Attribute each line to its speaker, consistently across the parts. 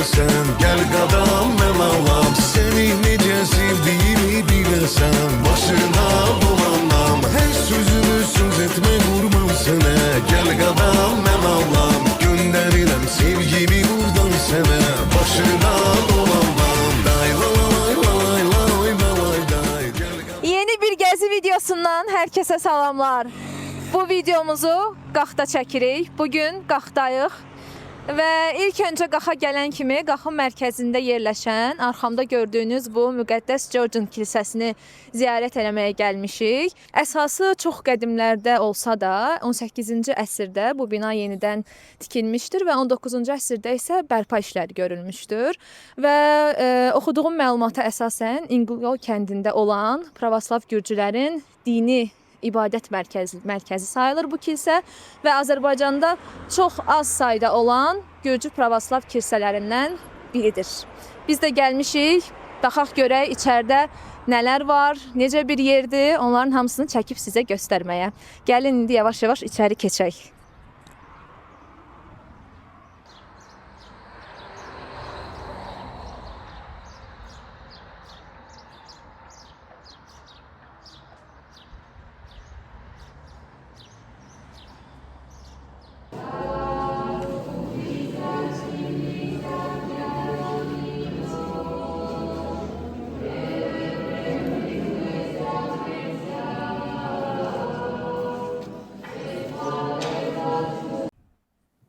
Speaker 1: biləsən, gəl qadam mən ağlam. Səni necə sevdiyimi biləsən, başına dolanam. Hər sözümü söz etmə qurban sənə, gəl qadam mən ağlam. Göndərirəm sevgimi buradan sənə, başına dolanam. Day lay lay lay lay day.
Speaker 2: Yeni bir gəzi videosundan hər kəsə salamlar. Bu videomuzu Qaxda çəkirik. Bugün Qaxdayıq. Və ilk öncə Qaxa gələn kimi Qaxın mərkəzində yerləşən, arxamda gördüyünüz bu müqəddəs Georgian kilsəsini ziyarət eləməyə gəlmişik. Əsası çox qədimlərdə olsa da 18-ci əsrdə bu bina yenidən tikilmişdir və 19-cu əsrdə isə bərpa işləri görülmüşdür. Və oxuduğum məlumata əsasən İnqul kəndində olan pravoslav gürcülərin dini ibadət mərkəzi sayılır bu kilsə və Azərbaycanda çox az sayda olan Gürcü pravoslav kilsələrindən biridir. Biz də gəlmişik, baxaq görək içəridə nələr var, necə bir yerdir, onların hamısını çəkib sizə göstərməyə. Gəlin indi yavaş-yavaş içəri keçək.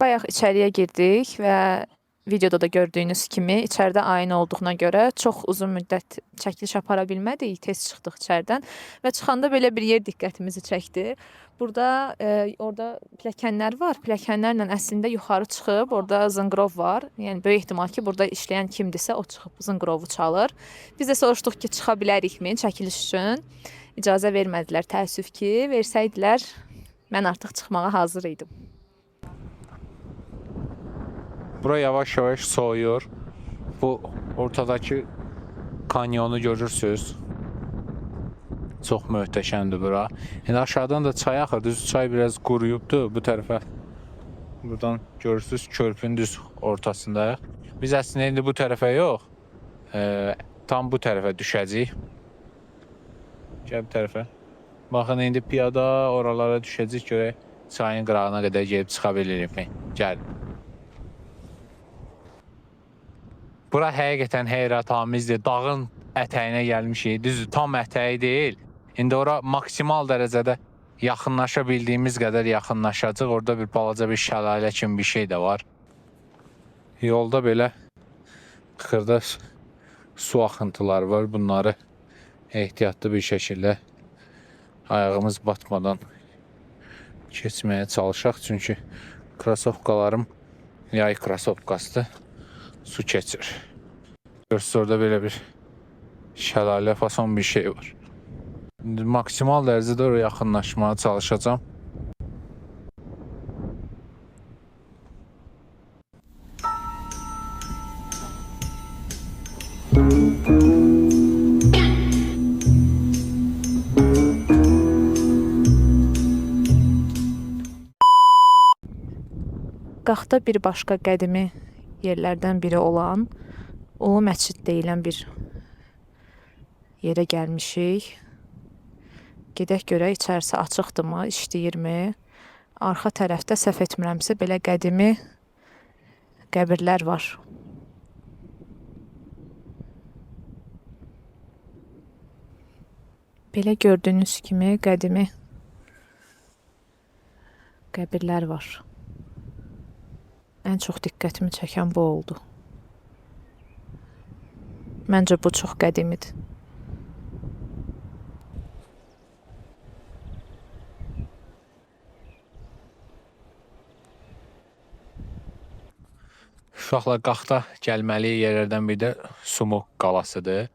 Speaker 2: Bayaq içəriyə girdik və videoda da gördüyünüz kimi içəridə ayna olduğuna görə çox uzun müddət çəkiliş apara bilmədik, tez çıxdıq içəridən və çıxanda belə bir yer diqqətimizi çəkdi. Burada orada pilləkənlər var. Pilləkənlərlə əslində yuxarı çıxıb orada zınqrov var. Yəni böyük ehtimal ki, burada işləyən kimdirsə o çıxıb zınqrovu çalır. Biz də soruşduq ki, çıxa bilərikmi çəkiliş üçün? İcazə vermədilər, təəssüf ki, versəydilər mən artıq çıxmağa hazır idim.
Speaker 3: Bura yavaş-yavaş soğuyur. Bu ortadakı kanyonu görürsünüz. Çox möhtəşəmdir bura. İndi aşağıdan da çay axır. Düz çay biraz quruyubdur bu tərəfə. Buradan görürsünüz körpünün düz ortasındayıq. Biz əslində indi bu tərəfə yox, tam bu tərəfə düşəcəyik. Gəl bu tərəfə. Baxın, indi piyada oralara düşəcəyik, görək çayın qırağına qədər gelib çıxa bilirikmi? Gəlin. Bura həqiqətən heyrətamizdir. Dağın ətəyinə gəlmişik. Düzdür, tam ətəyi deyil. İndi ora maksimal dərəcədə yaxınlaşa bildiyimiz qədər yaxınlaşacaq. Orada bir balaca bir şəlalə kimi bir şey də var. Yolda belə xırda su axıntıları var. Bunları ehtiyatlı bir şəkildə ayağımız batmadan keçməyə çalışaq. Çünki krasovkalarım yay krasovkasıdır. Su keçir. Görürsünüz orada belə bir şəlalə fason bir şey var. Maksimal dərəcədə oraya yaxınlaşmağa çalışacağam.
Speaker 2: Qaxda bir başqa qədimi yerlərdən biri olan Ulu Məscid deyilən bir yerə gəlmişik. Gedək görək içərisi açıqdırmı, işləyirmi? Arxa tərəfdə səhv etmirəmsə belə qədimi qəbirlər var. Belə gördüyünüz kimi qədimi qəbirlər var. Ən çox diqqətimi çəkən bu oldu. Məncə bu çox qədimidir.
Speaker 3: Uşaqlar, Qaxda gəlməli yerlərdən biri də Sumux qalasıdır.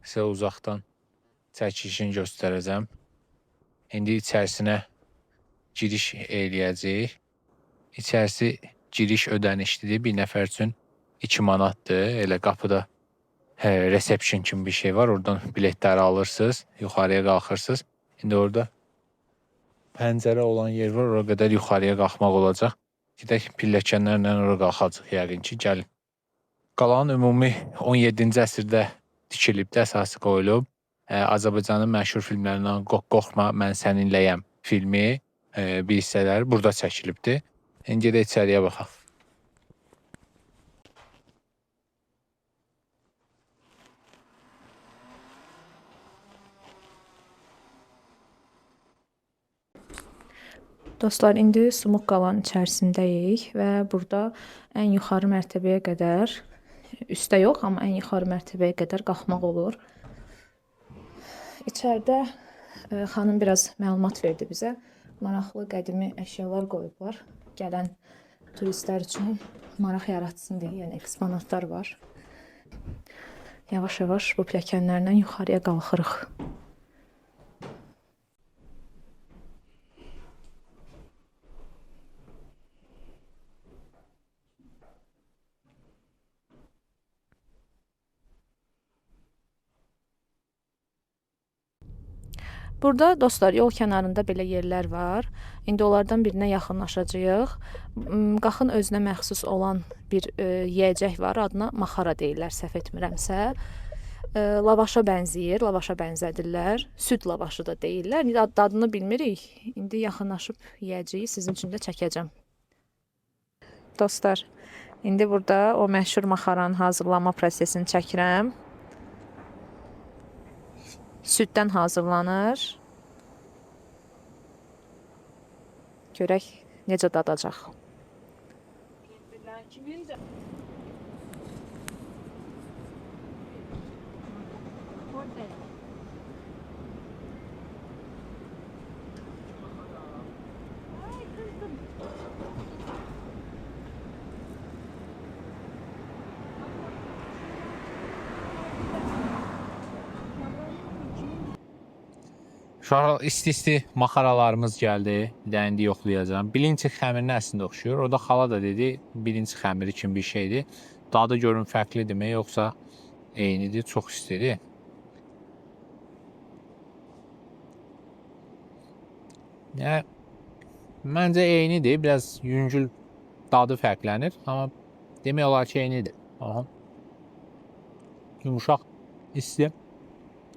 Speaker 3: Sizə uzaqdan çəkilişini göstərəcəm. İndi içərisinə giriş eləyəcəyik. İçərisi giriş ödənişlidir. Bir nəfər üçün 2 manatdır. Elə qapıda reception kimi bir şey var. Oradan biletləri alırsınız. Yuxarıya qalxırsınız. İndi orada pəncərə olan yer var. Oraya qədər yuxarıya qalxmaq olacaq. Gedək pilləkənlərlə oraya qalxacaq yəqin ki. Gəlin. Qalanın ümumi 17-ci əsrdə tikilibdir, əsası qoyulub. Azərbaycanın məşhur filmlərindən Qorxma, mən səninləyəm filmi bir hissələri burada çəkilibdir. İndi də içəriyə baxaq.
Speaker 2: Dostlar, indi Sumuq qalanın içərisindəyik və burada ən yuxarı mərtəbəyə qədər, üstdə yox, amma ən yuxarı mərtəbəyə qədər qalxmaq olur. İçəridə xanım biraz məlumat verdi bizə. Maraqlı qədimi əşyalar qoyublar. Gələn turistlər üçün maraq yaratsın deyə, yəni eksponatlar var. Yavaş-yavaş bu pilləkənlərlə yuxarıya qalxırıq. Burada dostlar yol kənarında belə yerlər var. İndi onlardan birinə yaxınlaşacağıq. Qaxın özünə məxsus olan bir yeyəcək var. Adına maxara deyirlər, səhv etmirəmsə. Lavaşa bənzəyir, lavaşa bənzədirlər. Süd lavaşı da deyirlər. Dadını bilmirik. İndi yaxınlaşıb yeyəcəyi sizin üçün də çəkəcəm. Dostlar, indi burada o məşhur maxaranın hazırlanma prosesini çəkirəm. Süddən hazırlanır. Görək necə dadacaq.
Speaker 3: Uşaqlar, isti-isti maxaralarımız gəldi. Bir də indi yoxlayacağım. Bilinçi xəmirinə əslində oxşuyur. Orada xala da dedi, bilinçi xəmiri kimi bir şeydir. Dadı görün fərqlidirmi, yoxsa eynidir, çox istidir. Yəni, məncə eynidir. Biraz yüngül dadı fərqlənir. Amma demək olar ki, eynidir. Aha. Yumuşaq, isti,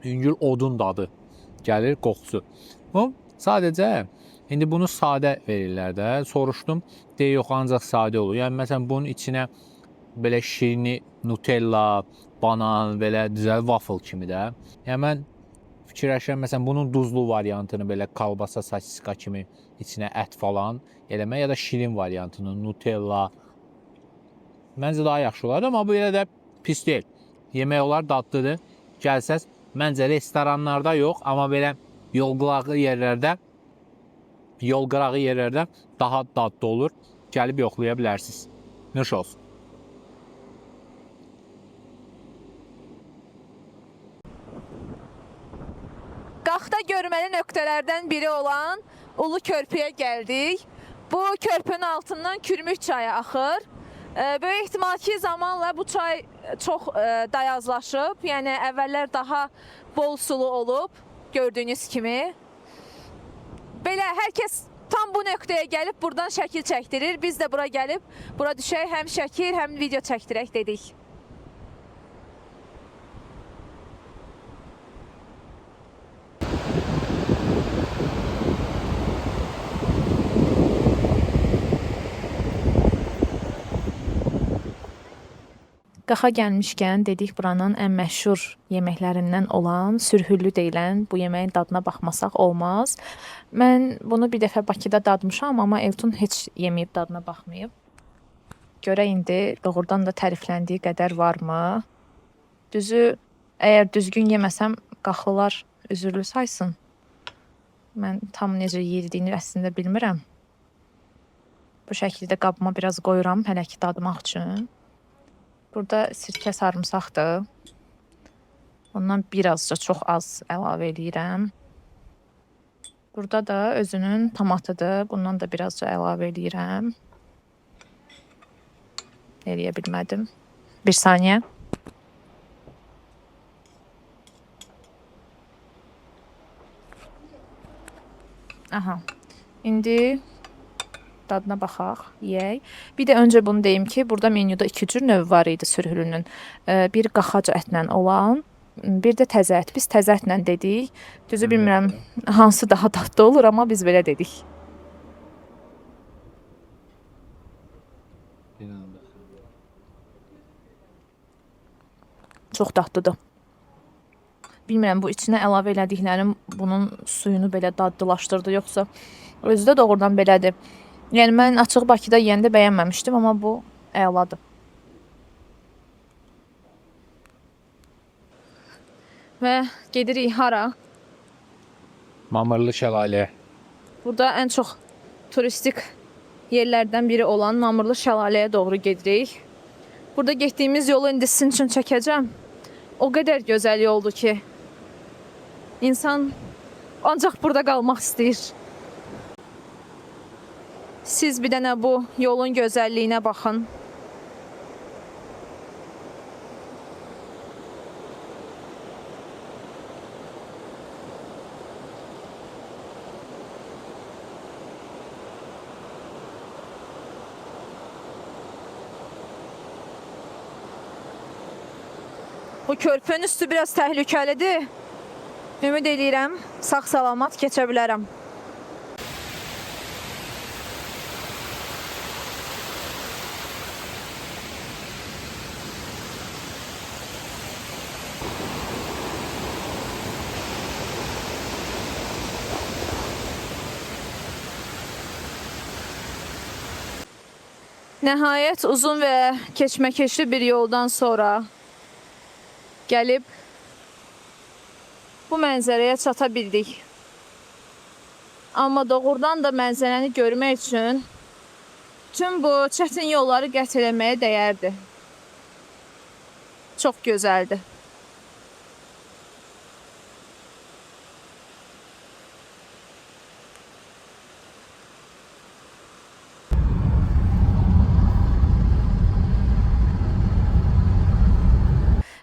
Speaker 3: yüngül odun dadı gəlir, qoxusu. Bu sadəcə indi bunu sadə verirlər də. Soruşdum, deyə yox, ancaq sadə olur. Yəni məsələn bunun içinə belə şirini, nutella, banan, belə düzəl waffle kimi də. Yəni mən fikirləşirəm məsələn bunun duzlu variantını belə kalbasa, sosiska kimi içinə ət falan eləmək, ya da şirin variantını nutella. Məncə daha yaxşı olar, amma bu elə də pis deyil. Yemək olar, dadlıdır. Gəlsəz, məncə restoranlarda yox, amma belə yol qırağı yerlərdə daha dadlı olur. Gəlib yoxlaya bilərsiniz. Nuş olsun.
Speaker 2: Qaxda görməli nöqtələrdən biri olan Ulu Körpüyə gəldik. Bu körpünün altından Kürmük çayı axır. Böyük ehtimal ki, zamanla bu çay çox dayazlaşıb. Yəni əvvəllər daha bol sulu olub, gördüyünüz kimi. Belə hər kəs tam bu nöqtəyə gəlib buradan şəkil çəkdirir. Biz də bura gəlib, bura düşək, həm şəkil, həm video çəkdirək dedik. Qaxa gəlmişkən dedik buranın ən məşhur yeməklərindən olan sürhüllü deyilən bu yeməyin dadına baxmasaq olmaz. Mən bunu bir dəfə Bakıda dadmışam, amma Elton heç yeməyib dadına baxmayıb. Görə indi doğrudan da tərifləndiyi qədər varmı? Düzü, əgər düzgün yeməsəm qaxlılar üzürlü saysın. Mən tam necə yediyini əslində bilmirəm. Bu şəkildə qabıma biraz qoyuram hələ ki dadmaq üçün. Burada sirkə sarımsaqdır. Ondan birazca çox az əlavə edirəm. Burada da özünün tomatıdır. Bundan da birazca əlavə edirəm. Eləyə bilmədim. Bir saniyə. Aha. İndi dadına baxaq, yeyək. Bir də öncə bunu deyim ki, burada menyuda 2 cür növ var idi sürhülünün. Bir qaxac ətlə olan, bir də təzə ət. Biz təzə ətlə dedik. Düzü bilmirəm hansı daha dadlı olur, amma biz belə dedik. Çox dadlıdır. Bilmirəm bu içinə əlavə elədiklərim bunun suyunu belə dadlılaşdırdı, yoxsa özü də doğrudan belədir. Yəni mən açıq Bakıda yeyəndə bəyənməmişdim, amma bu əladır. Və gedirik hara?
Speaker 3: Mamırlı şəlaləyə.
Speaker 2: Burada ən çox turistik yerlərdən biri olan Mamırlı şəlaləyə doğru gedirik. Burada getdiyimiz yolu indi sizin üçün çəkəcəm. O qədər gözəl yoldur ki, İnsan ancaq burada qalmaq istəyir. Siz bir dənə bu yolun gözəlliyinə baxın. Bu körpünün üstü biraz təhlükəlidir. Ümid eləyirəm, sağ-salamat keçə bilərəm. Nəhayət uzun və keçməkeşli bir yoldan sonra gəlib bu mənzərəyə çata bildik. Amma doğrudan da mənzərəni görmək üçün tüm bu çətin yolları qət eləməyə dəyərdi. Çox gözəldir.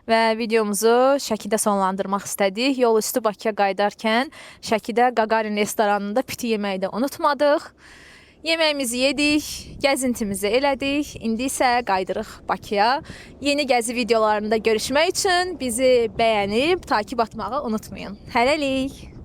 Speaker 2: Və videomuzu Şəkidə sonlandırmaq istədik. Yol üstü Bakıya qayıdarkən Şəkidə Qaqarin restoranında piti yeməyi də unutmadıq. Yeməyimizi yedik, gəzintimizi elədik. İndi isə qayıdırıq Bakıya. Yeni gəzi videolarında görüşmək üçün bizi bəyənib takib atmağı unutmayın. Hələlik.